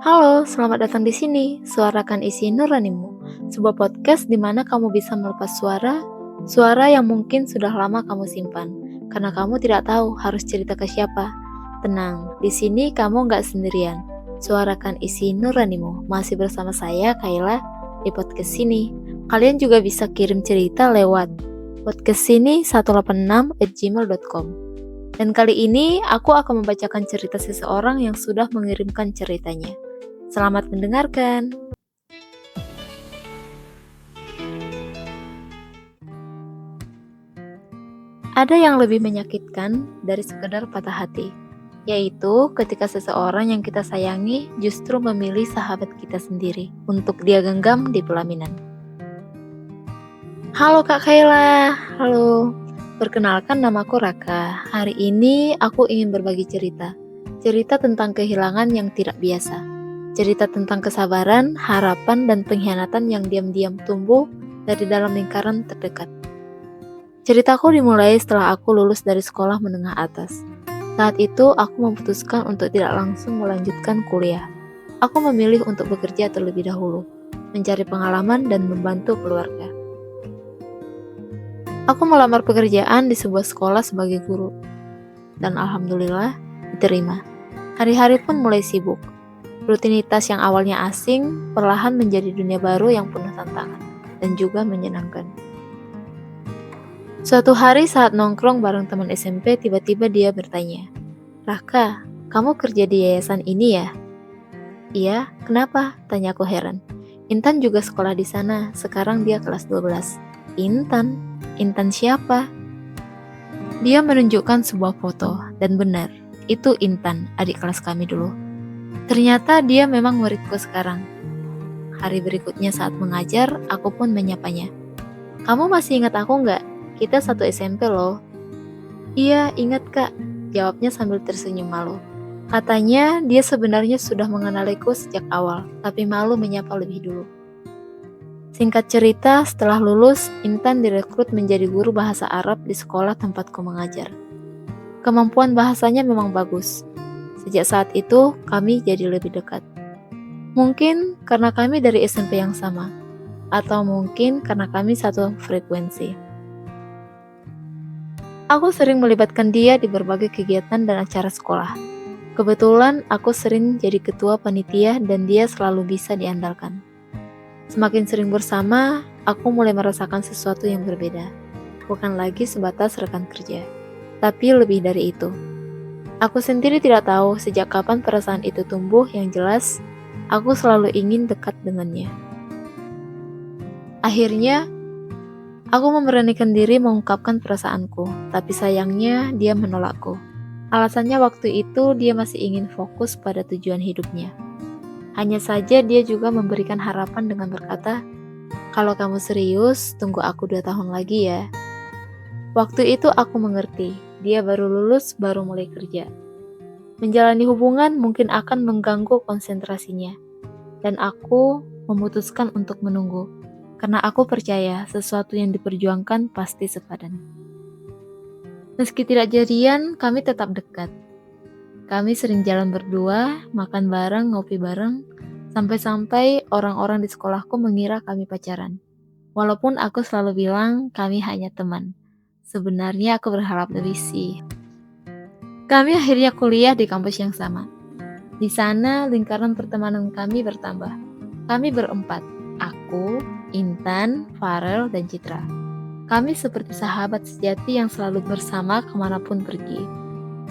Halo, selamat datang di sini. Suarakan isi nuranimu. Sebuah podcast di mana kamu bisa melepas suara yang mungkin sudah lama kamu simpan. Karena kamu tidak tahu harus cerita ke siapa. Tenang, di sini kamu nggak sendirian. Suarakan isi nuranimu. Masih bersama saya, Kayla, di podcast sini. Kalian juga bisa kirim cerita lewat podcast sini 186@gmail.com. Dan kali ini aku akan membacakan cerita seseorang yang sudah mengirimkan ceritanya. Selamat mendengarkan. Ada yang lebih menyakitkan dari sekedar patah hati, yaitu ketika seseorang yang kita sayangi justru memilih sahabat kita sendiri untuk dia genggam di pelaminan. Halo Kak Kayla, halo. Perkenalkan, namaku Raka. Hari ini aku ingin berbagi cerita. Cerita tentang kehilangan yang tidak biasa. Cerita tentang kesabaran, harapan, dan pengkhianatan yang diam-diam tumbuh dari dalam lingkaran terdekat. Ceritaku dimulai setelah aku lulus dari sekolah menengah atas. Saat itu, aku memutuskan untuk tidak langsung melanjutkan kuliah. Aku memilih untuk bekerja terlebih dahulu, mencari pengalaman dan membantu keluarga. Aku melamar pekerjaan di sebuah sekolah sebagai guru, dan alhamdulillah diterima. Hari-hari pun mulai sibuk. Rutinitas yang awalnya asing, perlahan menjadi dunia baru yang penuh tantangan, dan juga menyenangkan. Suatu hari saat nongkrong bareng teman SMP, tiba-tiba dia bertanya, "Raka, kamu kerja di yayasan ini ya?" "Iya, kenapa?" tanyaku heran. "Intan juga sekolah di sana, sekarang dia kelas 12. "Intan? Intan siapa?" Dia menunjukkan sebuah foto, dan benar, itu Intan, adik kelas kami dulu. Ternyata dia memang muridku sekarang. Hari berikutnya saat mengajar, aku pun menyapanya. "Kamu masih ingat aku nggak? Kita satu SMP loh." "Iya, ingat Kak," jawabnya sambil tersenyum malu. Katanya dia sebenarnya sudah mengenaliku sejak awal, tapi malu menyapa lebih dulu. Singkat cerita, setelah lulus, Intan direkrut menjadi guru bahasa Arab di sekolah tempatku mengajar. Kemampuan bahasanya memang bagus. Sejak saat itu, kami jadi lebih dekat. Mungkin karena kami dari SMP yang sama, atau mungkin karena kami satu frekuensi. Aku sering melibatkan dia di berbagai kegiatan dan acara sekolah. Kebetulan aku sering jadi ketua panitia dan dia selalu bisa diandalkan. Semakin sering bersama, aku mulai merasakan sesuatu yang berbeda. Bukan lagi sebatas rekan kerja, tapi lebih dari itu. Aku sendiri tidak tahu sejak kapan perasaan itu tumbuh. Yang jelas, aku selalu ingin dekat dengannya. Akhirnya, aku memberanikan diri mengungkapkan perasaanku, tapi sayangnya dia menolakku. Alasannya waktu itu dia masih ingin fokus pada tujuan hidupnya. Hanya saja dia juga memberikan harapan dengan berkata, "Kalau kamu serius, tunggu aku 2 tahun lagi ya." Waktu itu aku mengerti, dia baru lulus, baru mulai kerja. Menjalani hubungan mungkin akan mengganggu konsentrasinya, dan aku memutuskan untuk menunggu, karena aku percaya sesuatu yang diperjuangkan pasti sepadan. Meski tidak jadian, kami tetap dekat. Kami sering jalan berdua, makan bareng, ngopi bareng, sampai-sampai orang-orang di sekolahku mengira kami pacaran. Walaupun aku selalu bilang kami hanya teman. Sebenarnya aku berharap lebih sih. Kami akhirnya kuliah di kampus yang sama. Di sana lingkaran pertemanan kami bertambah. Kami berempat, aku, Intan, Farel, dan Citra. Kami seperti sahabat sejati yang selalu bersama kemanapun pergi.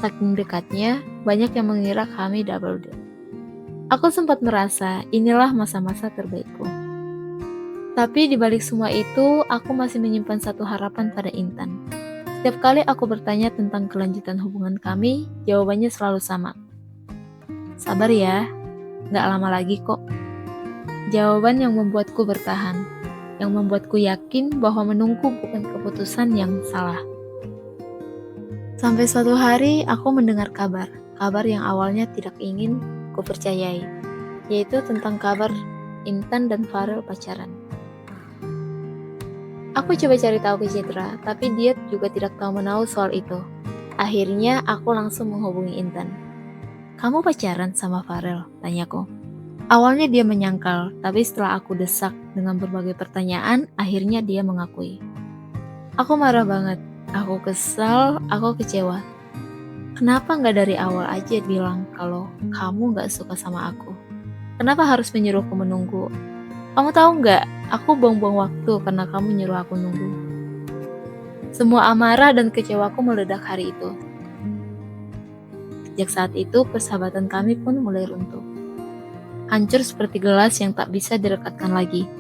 Saking dekatnya, banyak yang mengira kami double date. Aku sempat merasa inilah masa-masa terbaikku. Tapi di balik semua itu, aku masih menyimpan satu harapan pada Intan. Setiap kali aku bertanya tentang kelanjutan hubungan kami, jawabannya selalu sama. "Sabar ya, gak lama lagi kok." Jawaban yang membuatku bertahan, yang membuatku yakin bahwa menunggu bukan keputusan yang salah. Sampai suatu hari aku mendengar kabar yang awalnya tidak ingin kupercayai, yaitu tentang kabar Intan dan Farel pacaran. Aku coba cari tahu ke Citra, tapi dia juga tidak tahu menahu soal itu. Akhirnya aku langsung menghubungi Intan. "Kamu pacaran sama Farel?" tanyaku. Awalnya dia menyangkal, tapi setelah aku desak dengan berbagai pertanyaan, akhirnya dia mengakui. Aku marah banget, aku kesal, aku kecewa. Kenapa nggak dari awal aja bilang kalau kamu nggak suka sama aku? Kenapa harus menyuruhku menunggu? Kamu tahu nggak, aku buang-buang waktu karena kamu nyuruh aku nunggu. Semua amarah dan kecewaku meledak hari itu. Sejak saat itu, persahabatan kami pun mulai runtuh. Hancur seperti gelas yang tak bisa direkatkan lagi.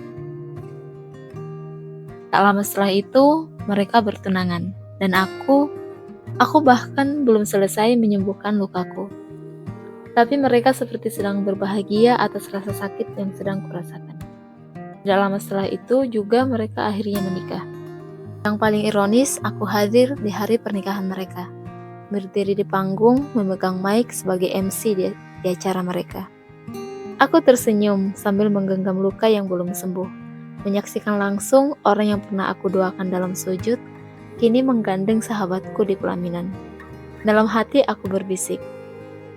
Tak lama setelah itu, mereka bertunangan. Dan aku bahkan belum selesai menyembuhkan lukaku. Tapi mereka seperti sedang berbahagia atas rasa sakit yang sedang kurasakan. Tidak lama setelah itu juga mereka akhirnya menikah. Yang paling ironis, aku hadir di hari pernikahan mereka. Berdiri di panggung, memegang mic sebagai MC di acara mereka. Aku tersenyum sambil menggenggam luka yang belum sembuh. Menyaksikan langsung orang yang pernah aku doakan dalam sujud, kini menggandeng sahabatku di pelaminan. Dalam hati aku berbisik,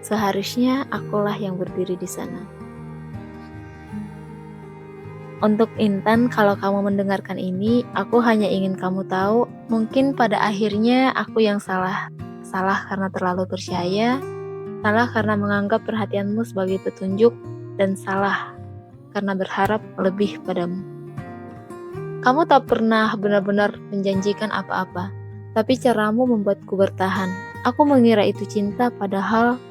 seharusnya akulah yang berdiri di sana. Untuk Intan, kalau kamu mendengarkan ini, aku hanya ingin kamu tahu, mungkin pada akhirnya aku yang salah. Salah karena terlalu percaya, salah karena menganggap perhatianmu sebagai petunjuk, dan salah karena berharap lebih padamu. Kamu tak pernah benar-benar menjanjikan apa-apa, tapi caramu membuatku bertahan. Aku mengira itu cinta, padahal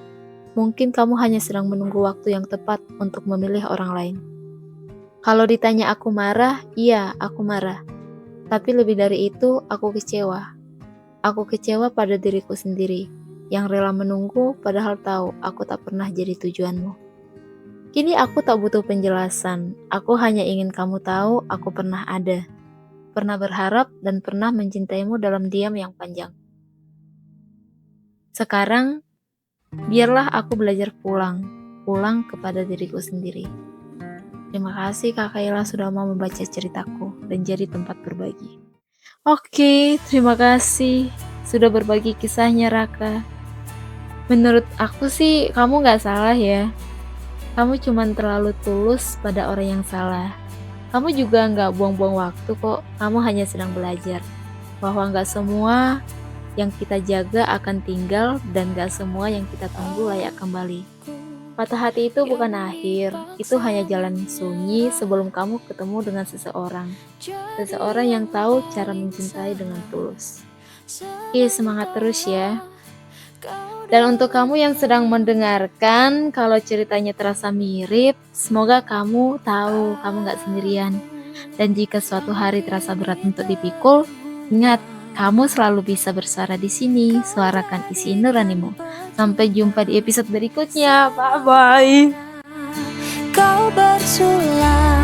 mungkin kamu hanya sedang menunggu waktu yang tepat untuk memilih orang lain. Kalau ditanya aku marah, iya aku marah. Tapi lebih dari itu, aku kecewa. Aku kecewa pada diriku sendiri, yang rela menunggu padahal tahu aku tak pernah jadi tujuanmu. Kini aku tak butuh penjelasan, aku hanya ingin kamu tahu aku pernah ada, pernah berharap dan pernah mencintaimu dalam diam yang panjang. Sekarang, biarlah aku belajar pulang kepada diriku sendiri. Terima kasih Kak Kayla sudah mau membaca ceritaku dan jadi tempat berbagi. Oke, terima kasih sudah berbagi kisahnya Raka. Menurut aku sih kamu gak salah ya. Kamu cuma terlalu tulus pada orang yang salah. Kamu juga nggak buang-buang waktu kok, kamu hanya sedang belajar. Bahwa nggak semua yang kita jaga akan tinggal dan nggak semua yang kita tunggu layak kembali. Patah hati itu bukan akhir, itu hanya jalan sunyi sebelum kamu ketemu dengan seseorang. Seseorang yang tahu cara mencintai dengan tulus. Semangat terus ya. Dan untuk kamu yang sedang mendengarkan, kalau ceritanya terasa mirip, semoga kamu tahu kamu gak sendirian. Dan jika suatu hari terasa berat untuk dipikul, ingat, kamu selalu bisa bersuara di sini, suarakan isi nuranimu. Sampai jumpa di episode berikutnya, bye-bye. Kau bersuara